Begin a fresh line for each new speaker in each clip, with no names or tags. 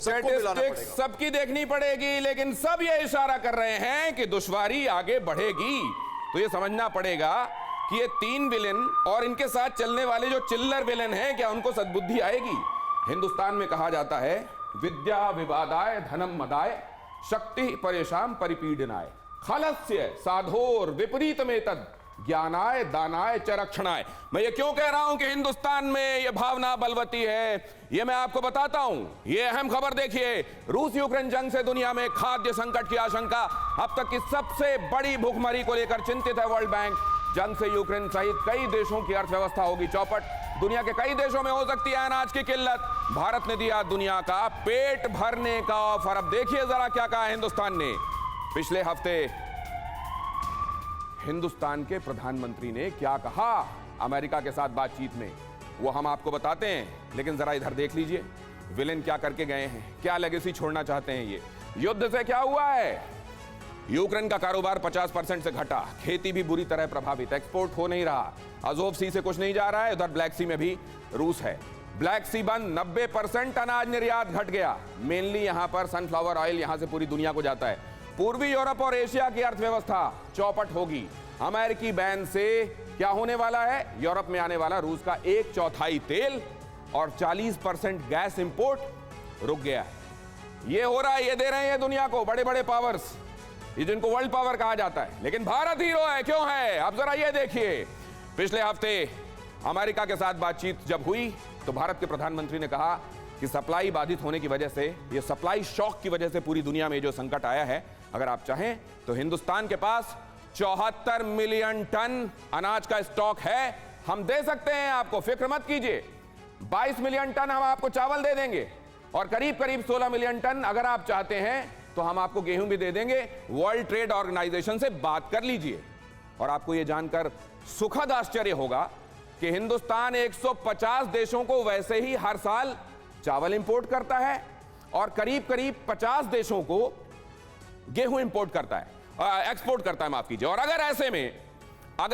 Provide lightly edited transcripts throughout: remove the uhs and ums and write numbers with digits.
Statistics सबकी देखनी पड़ेगी, लेकिन सब ये इशारा कर रहे हैं कि दुश्वारी आगे बढ़ेगी। तो ये समझना पड़ेगा कि ये 3 विलेन और इनके साथ चलने वाले जो चिल्लर विलेन हैं, क्या उनको सद्बुद्धि आएगी? हिंदुस्तान में कहा जाता है विद्या विवादाय धनम मदाय शक्ति परेशान परिपीडनाय खलस्य साधोर विपरीतमेतद ज्ञानाय दानाय च रक्षणाय। मैं ये क्यों कह रहा हूं कि हिंदुस्तान में ये भावना बलवती है, ये मैं आपको बताता हूं। ये अहम खबर देखिए, रूस यूक्रेन जंग से दुनिया में खाद्य संकट की आशंका, अब तक की सबसे बड़ी भूखमरी को लेकर चिंतित है वर्ल्ड बैंक। जंग से यूक्रेन सहित कई देशों की अर्थव्यवस्था होगी चौपट, दुनिया के कई देशों में हो सकती है अनाज की किल्लत। भारत ने दिया दुनिया का पेट भरने का ऑफर। अब देखिए जरा क्या कहा हिंदुस्तान ने। पिछले हफ्ते हिंदुस्तान के प्रधानमंत्री ने क्या कहा अमेरिका के साथ बातचीत में, वो हम आपको बताते हैं, लेकिन जरा इधर देख लीजिए विलेन क्या करके गए हैं, क्या लेगेसी छोड़ना चाहते हैं। ये युद्ध से क्या हुआ है? यूक्रेन का कारोबार 50% से घटा, खेती भी बुरी तरह प्रभावित, एक्सपोर्ट हो नहीं रहा, अजोव सी से कुछ नहीं जा रहा है, उधर ब्लैक सी में भी रूस है, ब्लैक सी बंद, 90% अनाज निर्यात घट गया। मेनली यहां पर सनफ्लावर ऑयल यहां से पूरी दुनिया को जाता है। पूर्वी यूरोप और एशिया की अर्थव्यवस्था चौपट होगी। अमेरिकी बैन से क्या होने वाला है? यूरोप में आने वाला रूस का 1/4 तेल और 40% गैस इंपोर्ट रुक गया है। ये हो रहा है, ये दे रहे हैं दुनिया को बड़े बड़े पावर्स, ये जिनको वर्ल्ड पावर कहा जाता है। लेकिन भारत हीरो है, क्यों है? अब जरा ये देखिए, पिछले हफ्ते अमेरिका के साथ बातचीत जब हुई तो भारत के प्रधानमंत्री ने कहा कि सप्लाई बाधित होने की वजह से, ये सप्लाई शॉक की वजह से पूरी दुनिया में जो संकट आया है, अगर आप चाहें तो हिंदुस्तान के पास 74 मिलियन टन अनाज का स्टॉक है, हम दे सकते हैं आपको, फिक्र मत कीजिए। 22 मिलियन टन हम आपको चावल दे देंगे और करीब करीब 16 मिलियन टन अगर आप चाहते हैं तो हम आपको गेहूं भी दे देंगे। वर्ल्ड ट्रेड ऑर्गेनाइजेशन से बात कर लीजिए। और आपको यह जानकर सुखद आश्चर्य होगा कि हिंदुस्तान 150 देशों को वैसे ही हर साल चावल इंपोर्ट करता है और करीब करीब 50 देशों को गेहूं इंपोर्ट करता है, एक्सपोर्ट करता है, माफ कीजिए। और अगर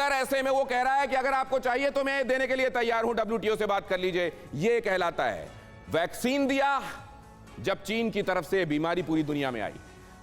ऐसे में वो कह रहा है कि अगर आपको चाहिए तो मैं देने के लिए तैयार हूं, WTO से बात कर लीजिए, ये कहलाता है वैक्सीन दिया जब चीन की तरफ से बीमारी पूरी दुनिया में आई।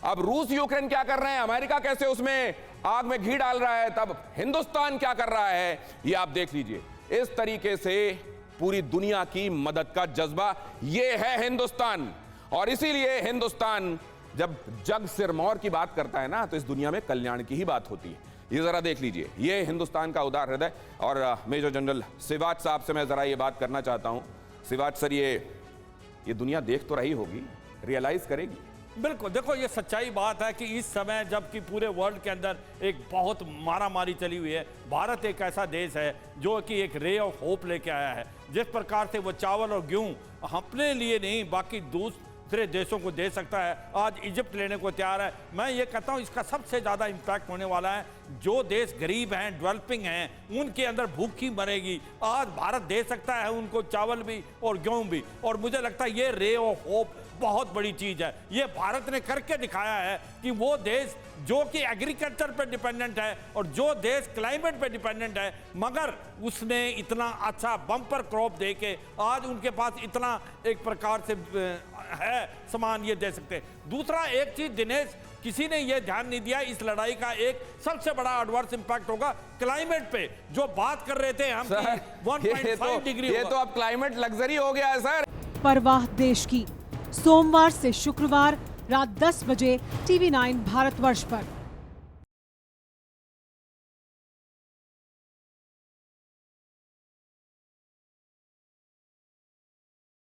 अब रूस यूक्रेन क्या कर रहे हैं, अमेरिका कैसे उसमें आग में घी डाल रहा है, तब हिंदुस्तान क्या कर रहा है, ये आप देख लीजिए। इस तरीके से पूरी दुनिया की मदद का जज्बा, ये है हिंदुस्तान। और इसीलिए हिंदुस्तान जब जग सिरमौर की बात करता है ना, तो इस दुनिया में कल्याण की ही बात होती है। ये जरा देख लीजिए, ये हिंदुस्तान का उदार हृदय। और मेजर जनरल सिवाच साहब से मैं जरा ये बात करना चाहता हूं। सिवाच सर, ये दुनिया देख तो रही होगी, रियलाइज करेगी?
बिल्कुल, देखो ये सच्चाई बात है कि इस समय जबकि पूरे वर्ल्ड के अंदर एक बहुत मारामारी चली हुई है, भारत एक ऐसा देश है जो कि एक रे ऑफ होप लेके आया है। जिस प्रकार से वो चावल और गेहूं अपने लिए नहीं बाकी दूसरे देशों को दे सकता है, आज इजिप्ट लेने को तैयार है। मैं ये कहता हूँ इसका सबसे ज़्यादा इम्पैक्ट होने वाला है जो देश गरीब हैं, डेवलपिंग हैं, उनके अंदर भूखी मरेगी। आज भारत दे सकता है उनको चावल भी और गेहूं भी, और मुझे लगता है ये रे ऑफ होप बहुत बड़ी चीज है। ये भारत ने करके दिखाया है कि वो देश जो कि एग्रीकल्चर पे डिपेंडेंट है और जो देश क्लाइमेट पे डिपेंडेंट है, मगर उसने इतना अच्छा बम्पर क्रॉप दे के आज उनके पास इतना एक प्रकार से है सामान ये दे सकते हैं। दूसरा एक चीज दिनेश, किसी ने यह ध्यान नहीं दिया, इस लड़ाई का एक सबसे बड़ा एडवर्स इंपैक्ट होगा क्लाइमेट पे। जो बात कर रहे थे हम 1.5 डिग्री,
ये तो अब क्लाइमेट लग्जरी हो गया है सर।
परवाह देश की, सोमवार से शुक्रवार रात 10 बजे TV9 भारतवर्ष पर।